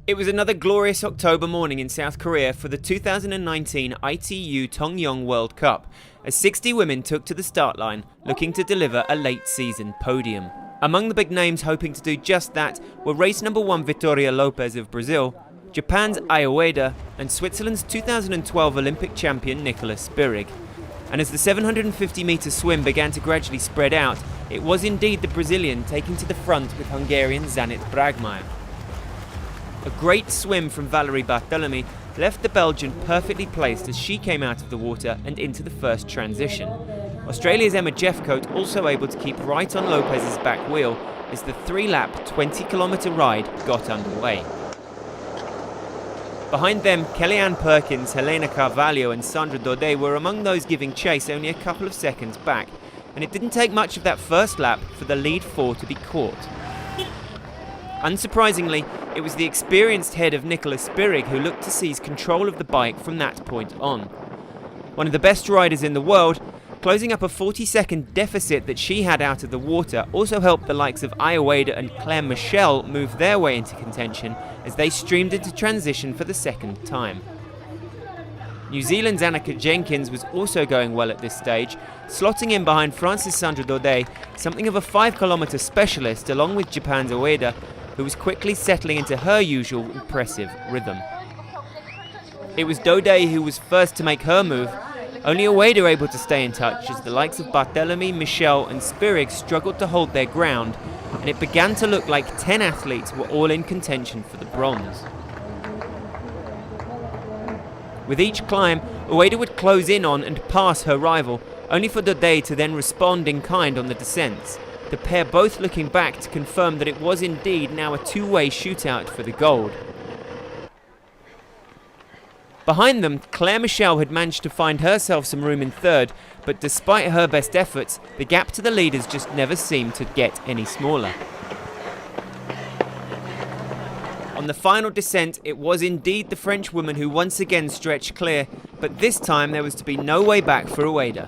It was another glorious October morning in South Korea for the 2019 ITU Tongyeong World Cup, as 60 women took to the start line looking to deliver a late-season podium. Among the big names hoping to do just that were race number 1 Vitória Lopes of Brazil, Japan's Aya Ueda, and Switzerland's 2012 Olympic champion Nicolas Spirig. And as the 750-metre swim began to gradually spread out, it was indeed the Brazilian taking to the front with Hungarian Zanit Bragmeier. A great swim from Valerie Barthelemy left the Belgian perfectly placed as she came out of the water and into the first transition. Australia's Emma Jeffcoat also able to keep right on Lopez's back wheel as the 3-lap 20-kilometre ride got underway. Behind them, Kellyanne Perkins, Helena Carvalho and Sandra Daudet were among those giving chase only a couple of seconds back, and it didn't take much of that first lap for the lead 4 to be caught. Unsurprisingly, it was the experienced head of Nicolas Spirig who looked to seize control of the bike from that point on. One of the best riders in the world, closing up a 40-second deficit that she had out of the water also helped the likes of Aya Ueda and Claire Michel move their way into contention as they streamed into transition for the second time. New Zealand's Annika Jenkins was also going well at this stage, slotting in behind France's Sandra Daudet, something of a 5-kilometre specialist along with Japan's Ueda, who was quickly settling into her usual impressive rhythm. It was Daudet who was first to make her move, only Ueda able to stay in touch as the likes of Barthelemy, Michel and Spirig struggled to hold their ground, and it began to look like 10 athletes were all in contention for the bronze. With each climb, Ueda would close in on and pass her rival, only for Daudet to then respond in kind on the descents, the pair both looking back to confirm that it was indeed now a two-way shootout for the gold. Behind them, Claire Michel had managed to find herself some room in third, but despite her best efforts, the gap to the leaders just never seemed to get any smaller. On the final descent, it was indeed the French woman who once again stretched clear, but this time there was to be no way back for Ueda.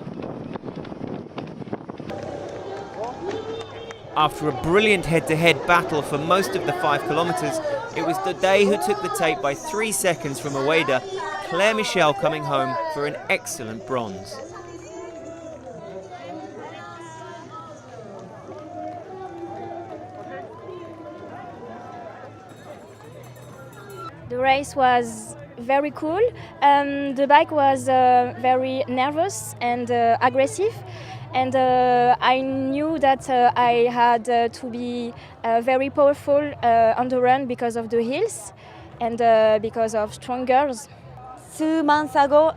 After a brilliant head-to-head battle for most of the 5 kilometres, it was Daudet who took the tape by 3 seconds from Ueda, Claire Michel coming home for an excellent bronze. The race was very cool. The bike was very nervous and aggressive. And I knew that I had to be very powerful on the run because of the hills and because of strong girls. 3 months ago,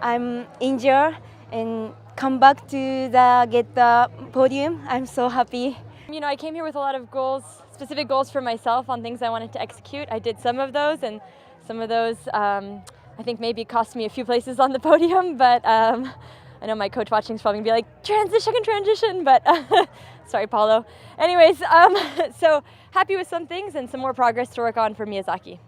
I'm injured and come back to get the podium. I'm so happy. You know, I came here with a lot of goals, specific goals for myself on things I wanted to execute. I did some of those, and some of those I think maybe cost me a few places on the podium, but I know my coach watching is probably going to be like, transition, but sorry, Paulo. Anyways, so happy with some things and some more progress to work on for Miyazaki.